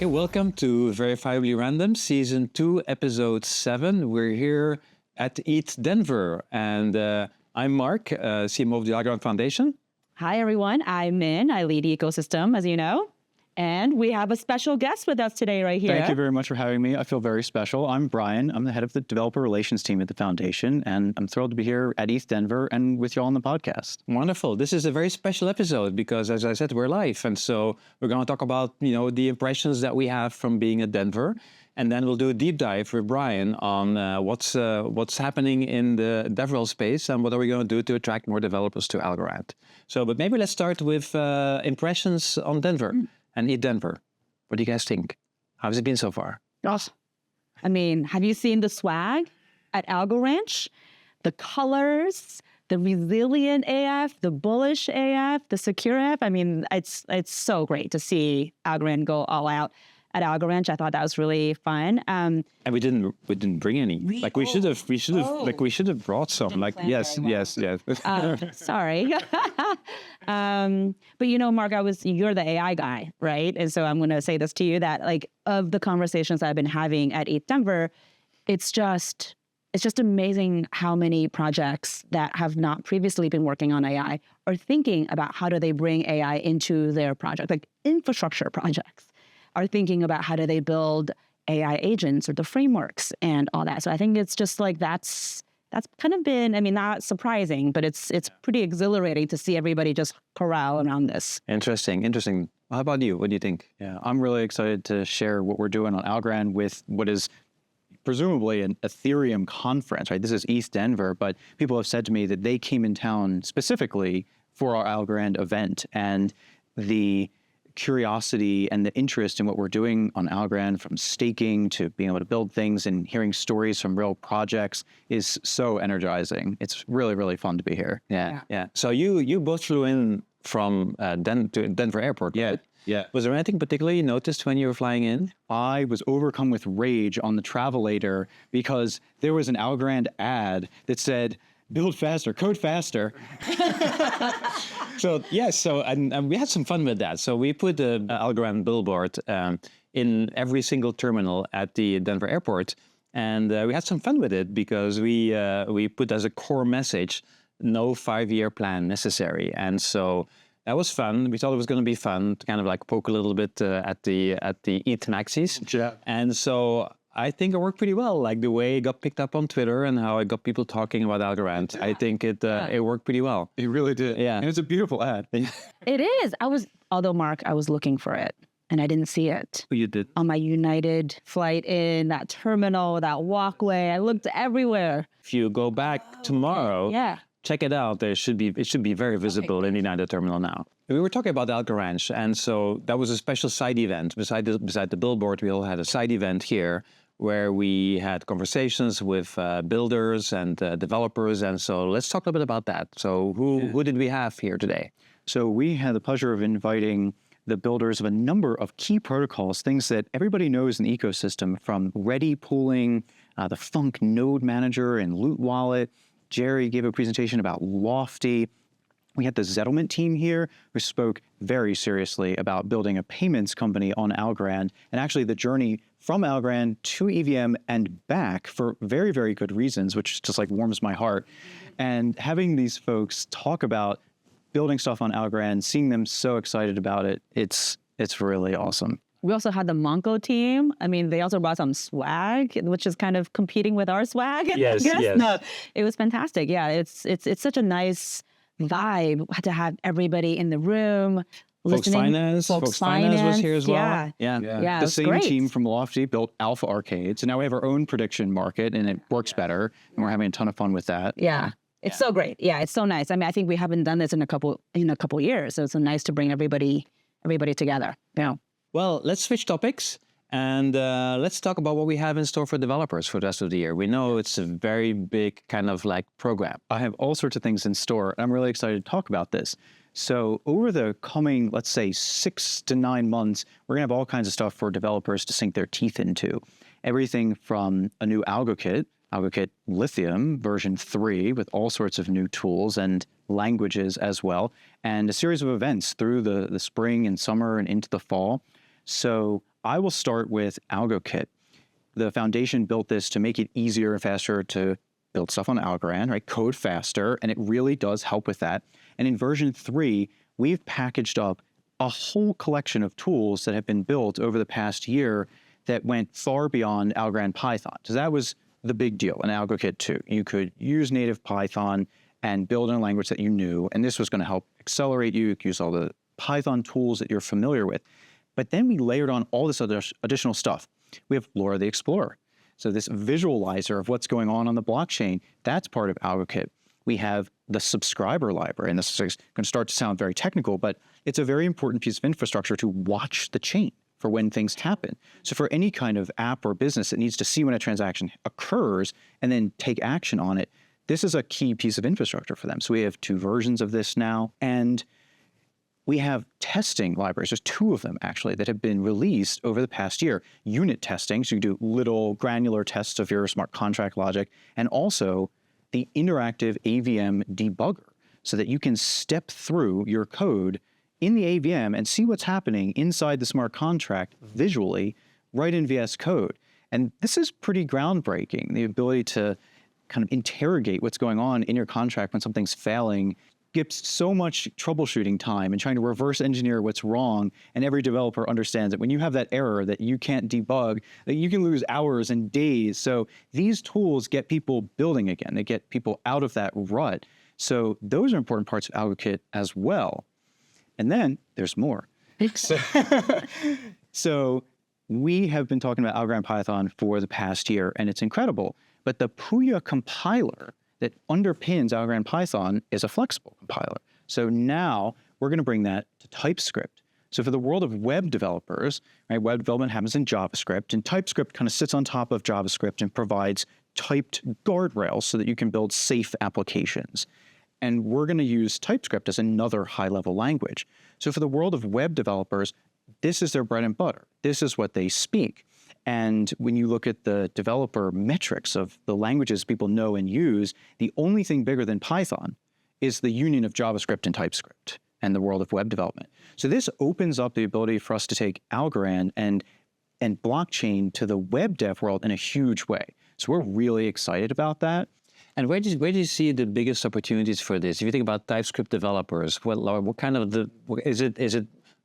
Hey, welcome to Verifiably Random, Season 2, Episode 7. We're here at ETHDenver, and I'm Marc, CMO of the Algorand Foundation. Hi, everyone. I'm Min. I lead ecosystem, as you know. And we have a special guest with us today right here. Thank you very much for having me. I feel very special. I'm Brian. I'm the head of the developer relations team at the foundation, and I'm thrilled to be here at ETHDenver and with you all on the podcast. Wonderful. This is a very special episode because, as I said, we're live. And so we're going to talk about, the impressions that we have from being at Denver. And then we'll do a deep dive with Brian on what's happening in the DevRel space and what are we going to do to attract more developers to Algorand. But maybe let's start with impressions on Denver. And ETHDenver. What do you guys think? How's it been so far? Awesome. I mean, have you seen the swag at AlgoRanch? The colors, the resilient AF, the bullish AF, the secure AF. I mean, it's so great to see Algorand go all out at AlgoRanch. I thought that was really fun. And we didn't bring any. We should have brought some. Yes. Sorry. But Marc, you're the AI guy, right? And so I'm going to say this to you that of the conversations I've been having at ETHDenver, it's just amazing how many projects that have not previously been working on AI are thinking about how do they bring AI into their project, like infrastructure projects are thinking about how do they build AI agents or the frameworks and all that. So I think it's just that's kind of been, not surprising, but it's pretty exhilarating to see everybody just corral around this. Interesting. How about you? What do you think? Yeah, I'm really excited to share what we're doing on Algorand with what is presumably an Ethereum conference, right? This is ETHDenver, but people have said to me that they came in town specifically for our Algorand event, and the curiosity and the interest in what we're doing on Algorand, from staking to being able to build things and hearing stories from real projects, is so energizing. It's really, really fun to be here. Yeah. So you both flew in from Denver Airport, right? Yeah. Was there anything particularly you noticed when you were flying in? I was overcome with rage on the travelator because there was an Algorand ad that said, "Build faster, code faster." So and we had some fun with that. So we put the Algorand billboard in every single terminal at the Denver airport, and we had some fun with it because we put as a core message, "No 5-year plan necessary," and so that was fun. We thought it was going to be fun to kind of poke a little bit at the ETH maxis. Yeah. And so I think it worked pretty well, the way it got picked up on Twitter and how it got people talking about Algorand. Yeah. I think it worked pretty well. It really did. Yeah. And it's a beautiful ad. It is. Although Marc, I was looking for it and I didn't see it. You did? On my United flight in, that terminal, that walkway, I looked everywhere. If you go back tomorrow, check it out. It should be very visible in the United terminal now. We were talking about AlgoRanch, and so that was a special side event. Beside the billboard, we all had a side event here where we had conversations with builders and developers. And so let's talk a little bit about that. So who did we have here today? So we had the pleasure of inviting the builders of a number of key protocols, things that everybody knows in the ecosystem, from Ready pooling, the Funk node manager and Loot Wallet. Jerry gave a presentation about Lofty. We had the Zettlement team here who spoke very seriously about building a payments company on Algorand, and actually the journey from Algorand to EVM and back for very, very good reasons, which just warms my heart. And having these folks talk about building stuff on Algorand, seeing them so excited about it, it's really awesome. We also had the Monco team. They also brought some swag, which is kind of competing with our swag. Yes. No, it was fantastic. Yeah, it's such a nice vibe to have everybody in the room listening. Folks Finance was here as well. Yeah. The same great. team from Lofty built Alpha Arcade. So now we have our own prediction market, and it works better, and we're having a ton of fun with that. Yeah. It's so great. Yeah, it's so nice. I think we haven't done this in a couple years, so it's so nice to bring everybody together. Yeah. Well, let's switch topics and let's talk about what we have in store for developers for the rest of the year. We know it's a very big kind of program. I have all sorts of things in store. I'm really excited to talk about this. So over the coming, let's say, 6 to 9 months, we're going to have all kinds of stuff for developers to sink their teeth into. Everything from a new Algo Kit, AlgoKit Lithium version 3 with all sorts of new tools and languages as well, and a series of events through the spring and summer and into the fall. So I will start with Algo Kit. The foundation built this to make it easier and faster to build stuff on Algorand, right? Code faster, and it really does help with that. And in version 3, we've packaged up a whole collection of tools that have been built over the past year that went far beyond Algorand Python. So that was the big deal in Algo Kit 2. You could use native Python and build in a language that you knew, and this was going to help accelerate you. You could use all the Python tools that you're familiar with. But then we layered on all this other additional stuff. We have Laura the Explorer. So this visualizer of what's going on the blockchain, that's part of Algo Kit. We have the subscriber library, and this is going to start to sound very technical, but it's a very important piece of infrastructure to watch the chain for when things happen. So for any kind of app or business that needs to see when a transaction occurs and then take action on it, this is a key piece of infrastructure for them. So we have 2 versions of this now, and we have testing libraries. There's 2 of them, actually, that have been released over the past year. Unit testing, so you do little granular tests of your smart contract logic, and also the interactive AVM debugger, so that you can step through your code in the AVM and see what's happening inside the smart contract visually right in VS Code. And this is pretty groundbreaking, the ability to kind of interrogate what's going on in your contract when something's failing gives so much troubleshooting time and trying to reverse engineer what's wrong. And every developer understands that when you have that error that you can't debug, that you can lose hours and days. So these tools get people building again. They get people out of that rut. So those are important parts of Algo Kit as well. And then there's more. So we have been talking about Algorand Python for the past year, and it's incredible. But the Puya compiler that underpins Algorand Python is a flexible compiler. So now we're going to bring that to TypeScript. So for the world of web developers, right, web development happens in JavaScript, and TypeScript kind of sits on top of JavaScript and provides typed guardrails so that you can build safe applications. And we're going to use TypeScript as another high-level language. So for the world of web developers, this is their bread and butter. This is what they speak. And when you look at the developer metrics of the languages people know and use, the only thing bigger than Python is the union of JavaScript and TypeScript and the world of web development. So this opens up the ability for us to take Algorand and blockchain to the web dev world in a huge way. So we're really excited about that. And where do you see the biggest opportunities for this? If you think about TypeScript developers, what kind of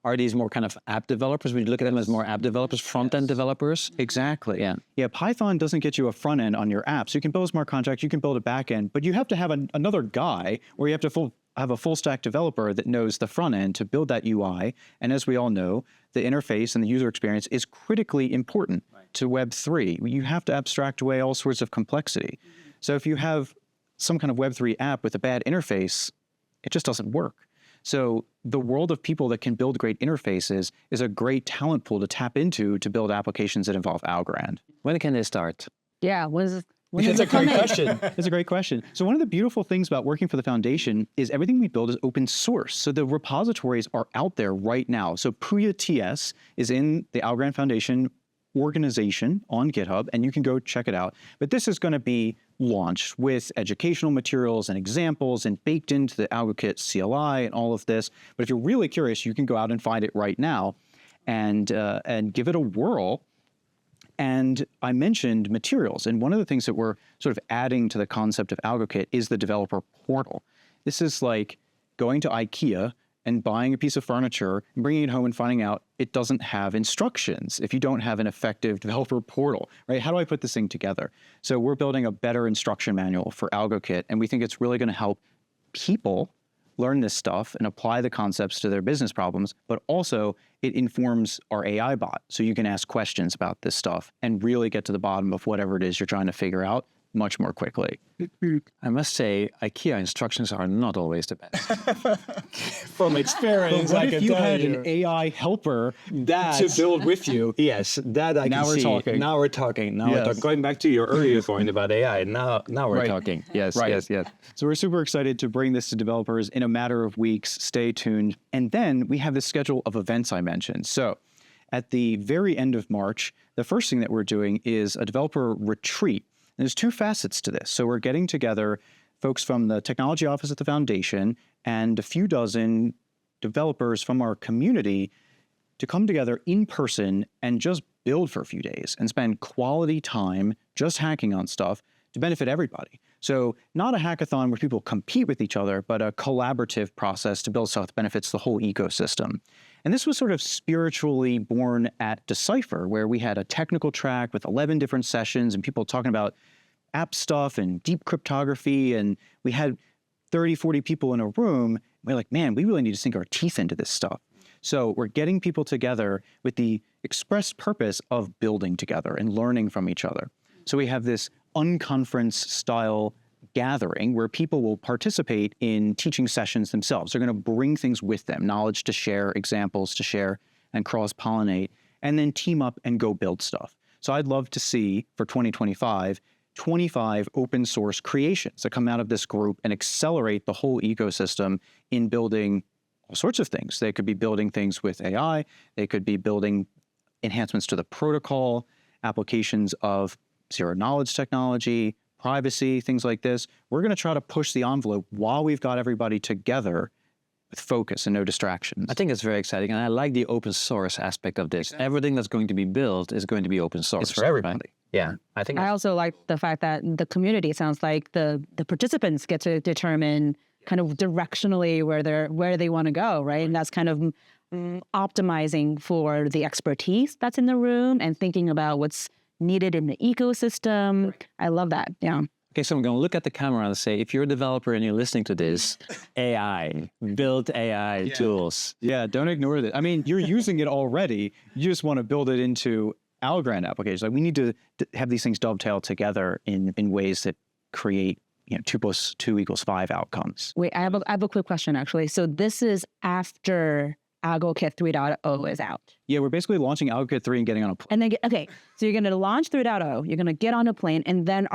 are these more kind of app developers? Would you look at them as more app developers, front-end developers? Exactly. Yeah. Yeah, Python doesn't get you a front end on your app. So you can build a smart contract, you can build a back end, but you have to have another guy, or you have to have a full stack developer that knows the front end to build that UI. And as we all know, the interface and the user experience is critically important to Web3. You have to abstract away all sorts of complexity. So if you have some kind of Web3 app with a bad interface, it just doesn't work. So the world of people that can build great interfaces is a great talent pool to tap into to build applications that involve Algorand. When can they start? Yeah, It's a great question. It's a great question. So one of the beautiful things about working for the foundation is everything we build is open source. So the repositories are out there right now. So Puya TS is in the Algorand Foundation organization on GitHub, and you can go check it out. But this is going to be launched with educational materials and examples and baked into the Algo Kit CLI and all of this. But if you're really curious, you can go out and find it right now and give it a whirl. And I mentioned materials, and one of the things that we're sort of adding to the concept of Algo Kit is the developer portal. This is like going to IKEA and buying a piece of furniture and bringing it home and finding out it doesn't have instructions if you don't have an effective developer portal, right? How do I put this thing together? So we're building a better instruction manual for Algo Kit, and we think it's really going to help people learn this stuff and apply the concepts to their business problems, but also it informs our AI bot. So you can ask questions about this stuff and really get to the bottom of whatever it is you're trying to figure out much more quickly. I must say, IKEA instructions are not always the best. From experience, What if you had an AI helper to build with you? Yes, that I Now can we're see. talking. Now we're talking. Now we're Yes. talking. Going back to your earlier point about AI, now we're Right. talking. Yes, Right. yes. So we're super excited to bring this to developers in a matter of weeks. Stay tuned. And then we have this schedule of events I mentioned. So at the very end of March, the first thing that we're doing is a developer retreat. And there's 2 facets to this. So we're getting together folks from the technology office at the foundation and a few dozen developers from our community to come together in person and just build for a few days and spend quality time just hacking on stuff to benefit everybody. So not a hackathon where people compete with each other, but a collaborative process to build stuff that benefits the whole ecosystem. And this was sort of spiritually born at Decipher, where we had a technical track with 11 different sessions and people talking about app stuff and deep cryptography. And we had 30, 40 people in a room. We're like, man, we really need to sink our teeth into this stuff. So we're getting people together with the express purpose of building together and learning from each other. So we have this unconference style gathering where people will participate in teaching sessions themselves. They're going to bring things with them, knowledge to share, examples to share, and cross-pollinate, and then team up and go build stuff. So I'd love to see for 2025, 25 open source creations that come out of this group and accelerate the whole ecosystem in building all sorts of things. They could be building things with AI. They could be building enhancements to the protocol, applications of zero knowledge technology, privacy, things like this. We're going to try to push the envelope while we've got everybody together with focus and no distractions. I think it's very exciting, and I like the open source aspect of this. Exactly. Everything that's going to be built is going to be open source. It's for everybody. Right? Yeah, I think. I also like the fact that the community sounds like the participants get to determine kind of directionally where they want to go, right? And that's kind of optimizing for the expertise that's in the room and thinking about what's needed in the ecosystem. Right. I love that. Yeah. Okay, so I'm going to look at the camera and say, if you're a developer and you're listening to this, AI, build AI tools. Yeah, don't ignore that. I mean, you're using it already. You just want to build it into Algorand applications. Like we need to have these things dovetail together in ways that create 2 + 2 = 5 outcomes. Wait, I have a quick question actually. So this is after Algo Kit 3.0 is out. Yeah, we're basically launching Algo Kit 3 and getting on a plane. And then, okay, so you're going to launch 3.0, you're going to get on a plane, and then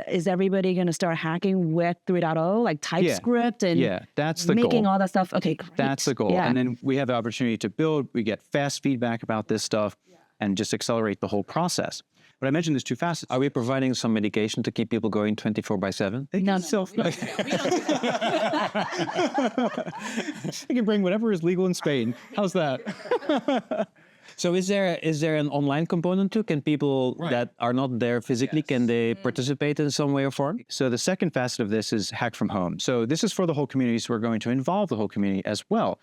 is everybody going to start hacking with 3.0, like TypeScript and that's the making goal. all that stuff? Okay, great. That's the goal. Yeah. And then we have the opportunity to build, we get fast feedback about this stuff and just accelerate the whole process. But I mentioned there's 2 facets. Are we providing some medication to keep people going 24/7? No. I can bring whatever is legal in Spain. How's that? So is there an online component too? Can people that are not there physically, can they participate in some way or form? So the second facet of this is hack from home. So this is for the whole community, so we're going to involve the whole community as well.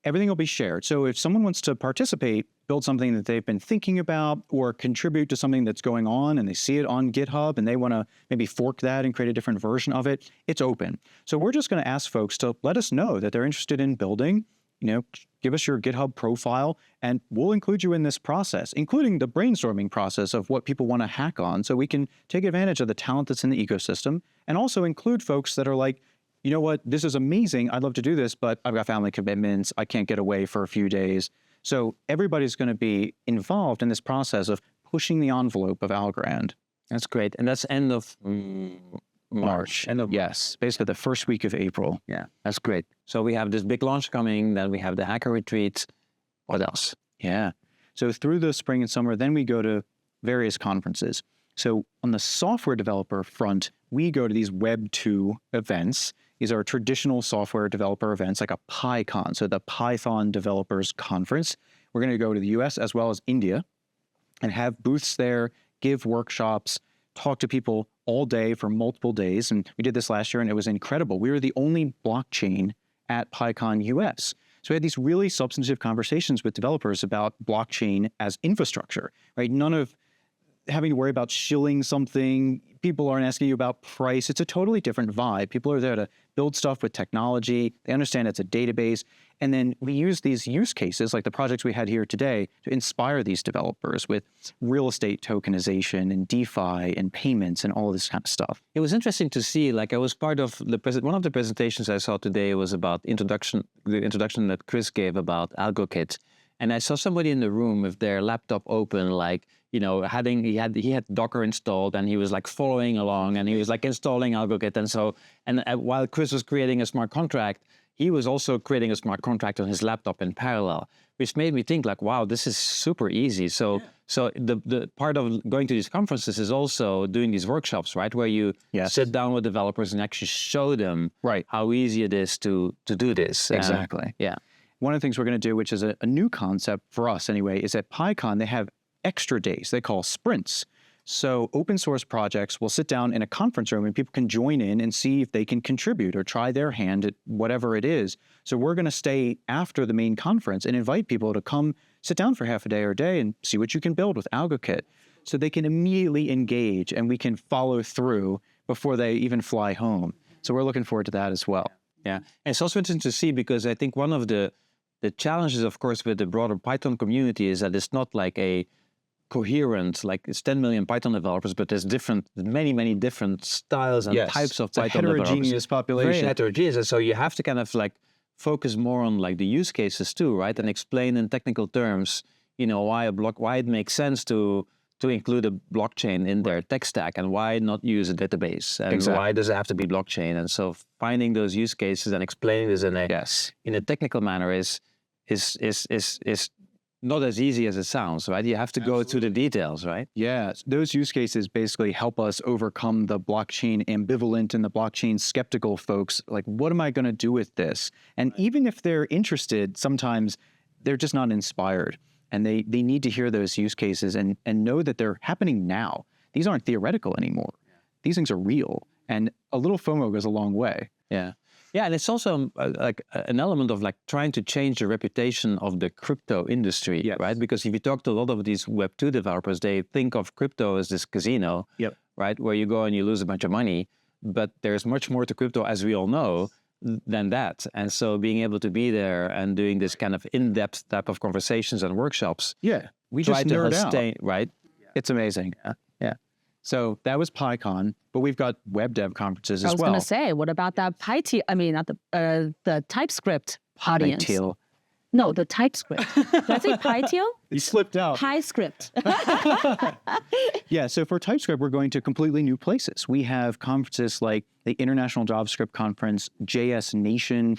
Everything will be shared. So if someone wants to participate, build something that they've been thinking about or contribute to something that's going on and they see it on GitHub and they want to maybe fork that and create a different version of it, it's open. So we're just going to ask folks to let us know that they're interested in building, give us your GitHub profile and we'll include you in this process, including the brainstorming process of what people want to hack on so we can take advantage of the talent that's in the ecosystem and also include folks that are like, you know what, this is amazing. I'd love to do this, but I've got family commitments. I can't get away for a few days. So everybody's going to be involved in this process of pushing the envelope of Algorand. That's great. And that's end of March. Yes, basically the first week of April. Yeah, that's great. So we have this big launch coming, then we have the hacker retreat. What else? Yeah. So through the spring and summer, then we go to various conferences. So on the software developer front, we go to these Web 2 events. These are traditional software developer events like a PyCon, so the Python Developers Conference. We're going to go to the US as well as India and have booths there, give workshops, talk to people all day for multiple days. And we did this last year and it was incredible. We were the only blockchain at PyCon US. So we had these really substantive conversations with developers about blockchain as infrastructure, right? None of having to worry about shilling something. People aren't asking you about price. It's a totally different vibe. People are there to build stuff with technology. They understand it's a database. And then we use these use cases, like the projects we had here today, to inspire these developers with real estate tokenization and DeFi and payments and all of this kind of stuff. It was interesting to see, like I was part of one of the presentations I saw today was about the introduction that Chris gave about Algo Kit. And I saw somebody in the room with their laptop open, like, he had Docker installed and he was like following along and he was like installing AlgoKit. And while Chris was creating a smart contract, he was also creating a smart contract on his laptop in parallel, which made me think like, wow, this is super easy. So the part of going to these conferences is also doing these workshops, right? Where you sit down with developers and actually show them how easy it is to do this. Exactly. Yeah. one of the things we're going to do, which is a new concept for us anyway, is at PyCon, they have extra days they call sprints. So open source projects will sit down in a conference room and people can join in and see if they can contribute or try their hand at whatever it is. So we're going to stay after the main conference and invite people to come sit down for half a day or a day and see what you can build with AlgoKit. So they can immediately engage and we can follow through before they even fly home. So we're looking forward to that as well. Yeah, and it's also interesting to see because I think one of the challenges, of course, with the broader Python community is that it's not like a coherent, like it's 10 million Python developers, but there's many different styles and types of Python developers. Heterogeneous population. Very heterogeneous, and so you have to kind of like focus more on like the use cases too, right? And explain in technical terms, you know, why it makes sense to include a blockchain in their tech stack and why not use a database and why does it have to be blockchain? And so finding those use cases and explaining this in a technical manner is not as easy as it sounds, right? You have to go to the details, right? Yeah, those use cases basically help us overcome the blockchain ambivalent and the blockchain skeptical folks. Like, what am I going to do with this? And even if they're interested, sometimes they're just not inspired. And they need to hear those use cases and know that they're happening now. These aren't theoretical anymore. These things are real. And a little FOMO goes a long way. Yeah. Yeah, and it's also like an element of like trying to change the reputation of the crypto industry, right? Because if you talk to a lot of these Web2 developers, they think of crypto as this casino, right? Where you go and you lose a bunch of money. But there's much more to crypto, as we all know, than that. And so being able to be there and doing this kind of in-depth type of conversations and workshops. Yeah, we just nerd out. Right? It's amazing. Yeah. So that was PyCon, but we've got web dev conferences as well. I was going to say, what about that the TypeScript audience? PyTeal. No, the TypeScript. Did I say PyTeal? You slipped out. TypeScript. Yeah, so for TypeScript, we're going to completely new places. We have conferences like the International JavaScript Conference, JS Nation,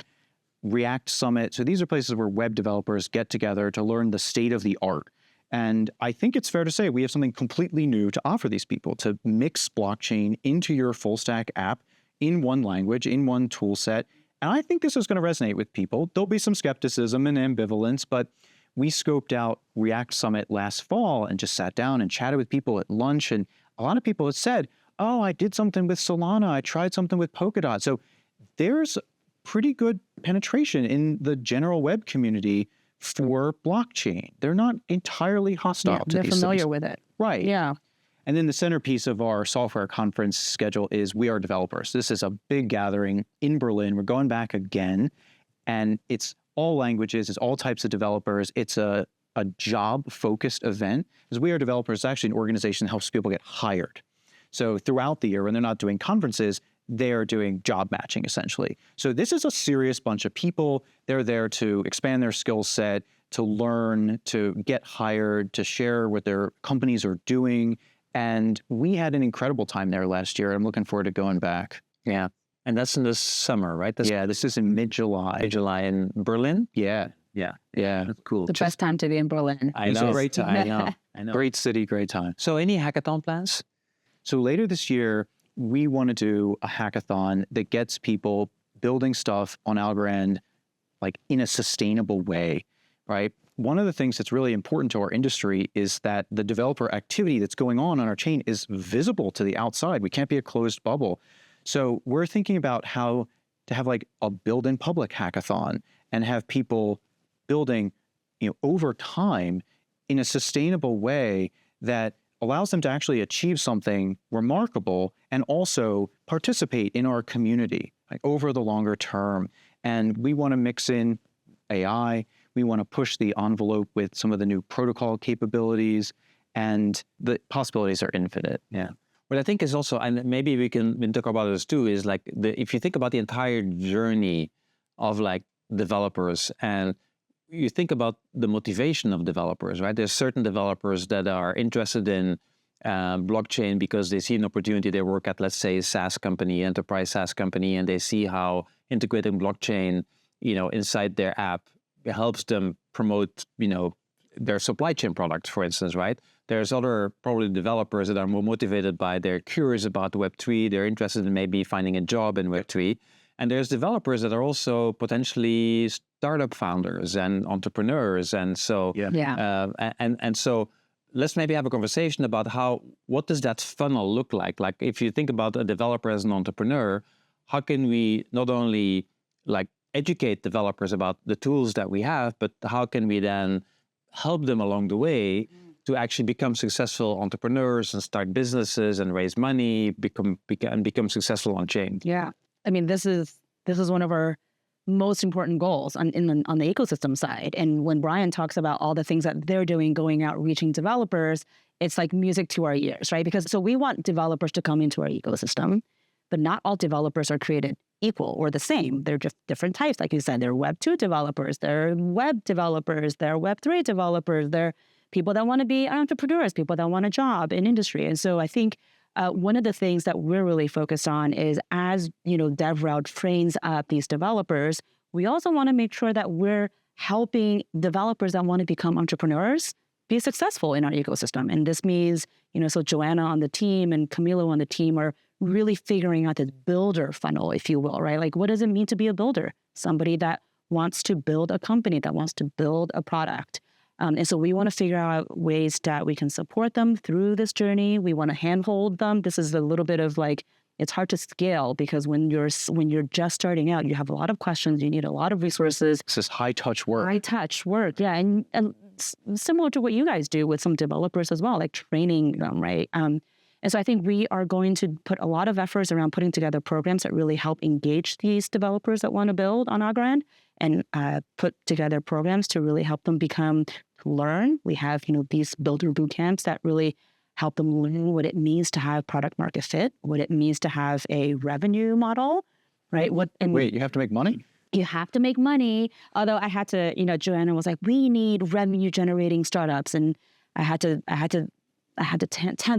React Summit. So these are places where web developers get together to learn the state of the art. And I think it's fair to say we have something completely new to offer these people, to mix blockchain into your full stack app in one language, in one tool set. And I think this is going to resonate with people. There'll be some skepticism and ambivalence, but we scoped out React Summit last fall and just sat down and chatted with people at lunch. And a lot of people had said, oh, I did something with Solana. I tried something with Polkadot. So there's pretty good penetration in the general web community for blockchain. They're not entirely hostile to these things. They're familiar with it. Right. Yeah. And then the centerpiece of our software conference schedule is We Are Developers. This is a big gathering in Berlin. We're going back again, and it's all languages, it's all types of developers. It's a job-focused event. Because We Are Developers is actually an organization that helps people get hired. So throughout the year, when they're not doing conferences, they're doing job matching, essentially. So this is a serious bunch of people. They're there to expand their skill set, to learn, to get hired, to share what their companies are doing. And we had an incredible time there last year. I'm looking forward to going back. Yeah. And that's in the summer, right? Yeah, this is in mid-July. Mid-July in Berlin? Yeah. Yeah. That's cool. The best time to be in Berlin. I It's know. a great time. I know. Great city, great time. So any hackathon plans? So later this year, we want to do a hackathon that gets people building stuff on Algorand like in a sustainable way, right? One of the things that's really important to our industry is that the developer activity that's going on our chain is visible to the outside. We can't be a closed bubble. So we're thinking about how to have like a build in public hackathon and have people building, over time in a sustainable way that allows them to actually achieve something remarkable and also participate in our community like over the longer term. And we want to mix in AI. We want to push the envelope with some of the new protocol capabilities, and the possibilities are infinite. Yeah. What I think is also, and maybe we can talk about this too, is like if you think about the entire journey of like developers and you think about the motivation of developers, right? There's certain developers that are interested in blockchain because they see an opportunity. They work at, let's say, a SaaS company, enterprise SaaS company, and they see how integrating blockchain, inside their app helps them promote, their supply chain products, for instance, right? There's other probably developers that are more motivated by they're curious about Web3. They're interested in maybe finding a job in Web3. And there's developers that are also potentially startup founders and entrepreneurs. And so, and so let's maybe have a conversation about what does that funnel look like? Like if you think about a developer as an entrepreneur, how can we not only like educate developers about the tools that we have, but how can we then help them along the way to actually become successful entrepreneurs and start businesses and raise money, become successful on chain? Yeah. I mean, this is one of our most important goals on the ecosystem side. And when Brian talks about all the things that they're doing, going out, reaching developers, it's like music to our ears, right? Because so we want developers to come into our ecosystem, but not all developers are created equal or the same. They're just different types. Like you said, they're Web 2 developers, they're web developers, they're Web 3 developers, they're people that want to be entrepreneurs, people that want a job in industry. And so I think one of the things that we're really focused on is as, DevRel trains up these developers, we also want to make sure that we're helping developers that want to become entrepreneurs be successful in our ecosystem. And this means, so Joanna on the team and Camilo on the team are really figuring out the builder funnel, if you will, right? Like, what does it mean to be a builder? Somebody that wants to build a company, that wants to build a product. And so we want to figure out ways that we can support them through this journey. We want to handhold them. This is a little bit of like, it's hard to scale because when you're just starting out, you have a lot of questions. You need a lot of resources. This is high touch work. High touch work, yeah, and similar to what you guys do with some developers as well, like training them, right? And so I think we are going to put a lot of efforts around putting together programs that really help engage these developers that want to build on Algorand and put together programs to really help them learn. We have, these builder boot camps that really help them learn what it means to have product market fit, what it means to have a revenue model, right? Wait, you have to make money? You have to make money. Although I had to, Joanna was like, we need revenue generating startups. And I had to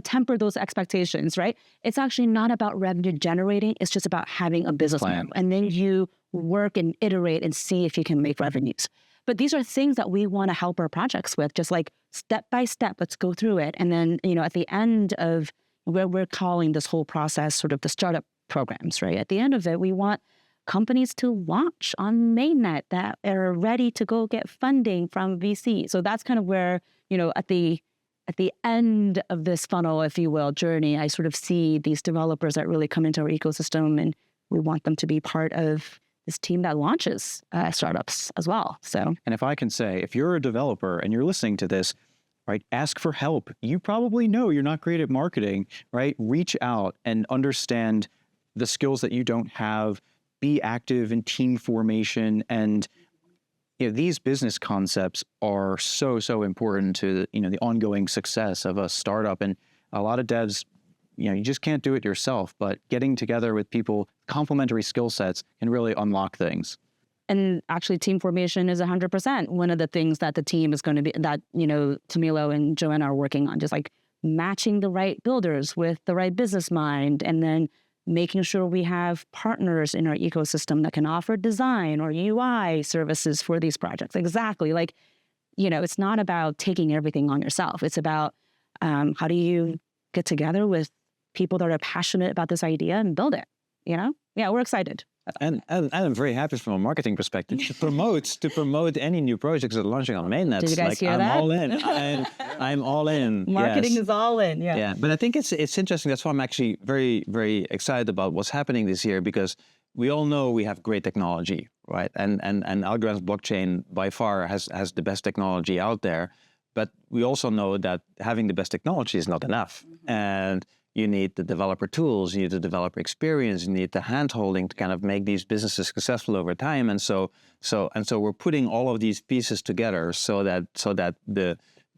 temper those expectations, right? It's actually not about revenue generating. It's just about having a business plan. And then you work and iterate and see if you can make revenues. But these are things that we want to help our projects with, just like step by step, let's go through it. And then, at the end of where we're calling this whole process sort of the startup programs, right? At the end of it, we want companies to launch on mainnet that are ready to go get funding from VC. So that's kind of where, at the end of this funnel, if you will, journey, I sort of see these developers that really come into our ecosystem, and we want them to be part of this team that launches startups as well. So, and if I can say, if you're a developer and you're listening to this, right, ask for help. You probably know you're not great at marketing, right? Reach out and understand the skills that you don't have. Be active in team formation, and these business concepts are so important to the ongoing success of a startup. And a lot of devs, you just can't do it yourself, but getting together with people, complementary skill sets can really unlock things. And actually team formation is 100% one of the things that the team is going to be, that, Camilo and Joanna are working on, just like matching the right builders with the right business mind, and then making sure we have partners in our ecosystem that can offer design or UI services for these projects. Exactly. Like, it's not about taking everything on yourself. It's about how do you get together with people that are passionate about this idea and build it, Yeah, we're excited. And I'm very happy from a marketing perspective to promote any new projects that are launching on mainnet. Did you guys hear that? I'm all in. I'm all in. Marketing is all in. Yeah. Yeah, but I think it's interesting. That's why I'm actually very, very excited about what's happening this year, because we all know we have great technology, right? And Algorand's blockchain by far has the best technology out there. But we also know that having the best technology is not enough. Mm-hmm. And you need the developer tools, you need the developer experience, you need the hand-holding to kind of make these businesses successful over time. And so we're putting all of these pieces together so that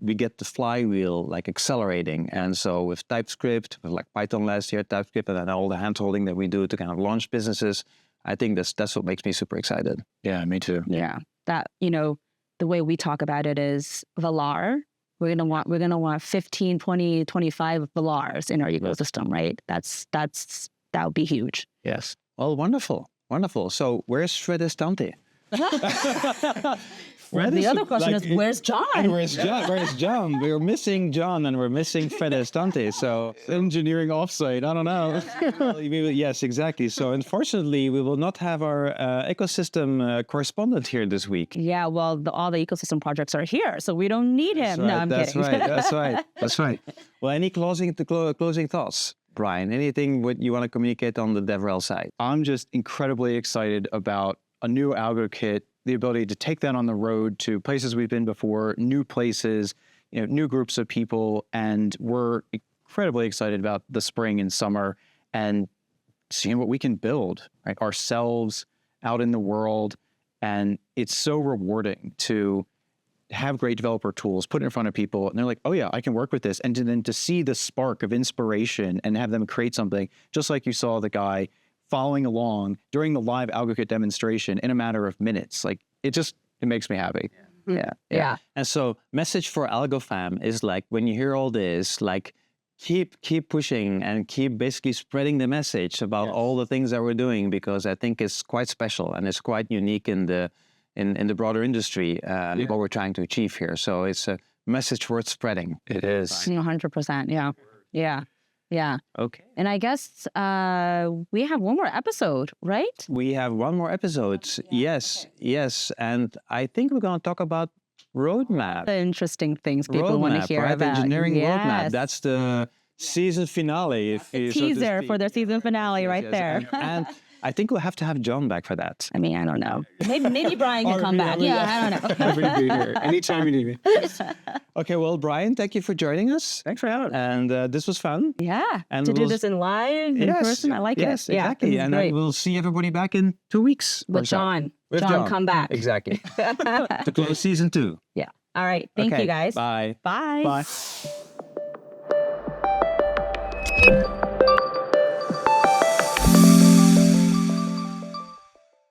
we get the flywheel like accelerating. And so with TypeScript, with like Python last year, TypeScript, and then all the hand-holding that we do to kind of launch businesses, I think that's what makes me super excited. Yeah, me too. Yeah, that, the way we talk about it is Valar. We're gonna want 15, 20, 25 Valars in our ecosystem, right? That would be huge. Yes. Well, wonderful. So where's Shredestante? Well, the other question is, where's John? And where's John? Where's John? We're missing John and we're missing Fred Estante. So Engineering offsite. I don't know. yes, exactly. So unfortunately, we will not have our ecosystem correspondent here this week. Yeah, well, all the ecosystem projects are here, so we don't need him. Right, No, I'm that's kidding. right. That's right. That's right. Well, any closing thoughts, Brian? Anything what you want to communicate on the DevRel side? I'm just incredibly excited about a new Algo Kit, the ability to take that on the road to places we've been before, new places, new groups of people, and we're incredibly excited about the spring and summer and seeing what we can build, right, ourselves out in the world. And it's so rewarding to have great developer tools, put it in front of people, and they're like, oh yeah, I can work with this. And then to see the spark of inspiration and have them create something, just like you saw the guy following along during the live AlgoKit demonstration in a matter of minutes. Like, it makes me happy. Yeah. And so message for AlgoFam is like, when you hear all this, like, keep pushing and keep basically spreading the message about all the things that we're doing, because I think it's quite special and it's quite unique in the broader industry, what we're trying to achieve here. So it's a message worth spreading. It is. 100%. Yeah. Okay. And I guess we have one more episode, right? We have one more episode. Yes. And I think we're going to talk about roadmap. The interesting things people want to hear right? about. Engineering roadmap. Yes. That's the season finale. If you, so to Teaser speak. for their season finale right there. And I think we'll have to have John back for that. I mean, I don't know. Maybe Brian can come back. I don't know. Happy to be here. Anytime you need me. Okay, well, Brian, thank you for joining us. Thanks for having me. And this was fun. Yeah. And to do we'll- this in live, in person, I like yes, it. Yeah, exactly. this is And great. we'll see everybody back in 2 weeks. or With so. John. With John, come back. Exactly. To close season 2. Yeah. All right. Thank Okay, you, guys. Bye. Bye. Bye.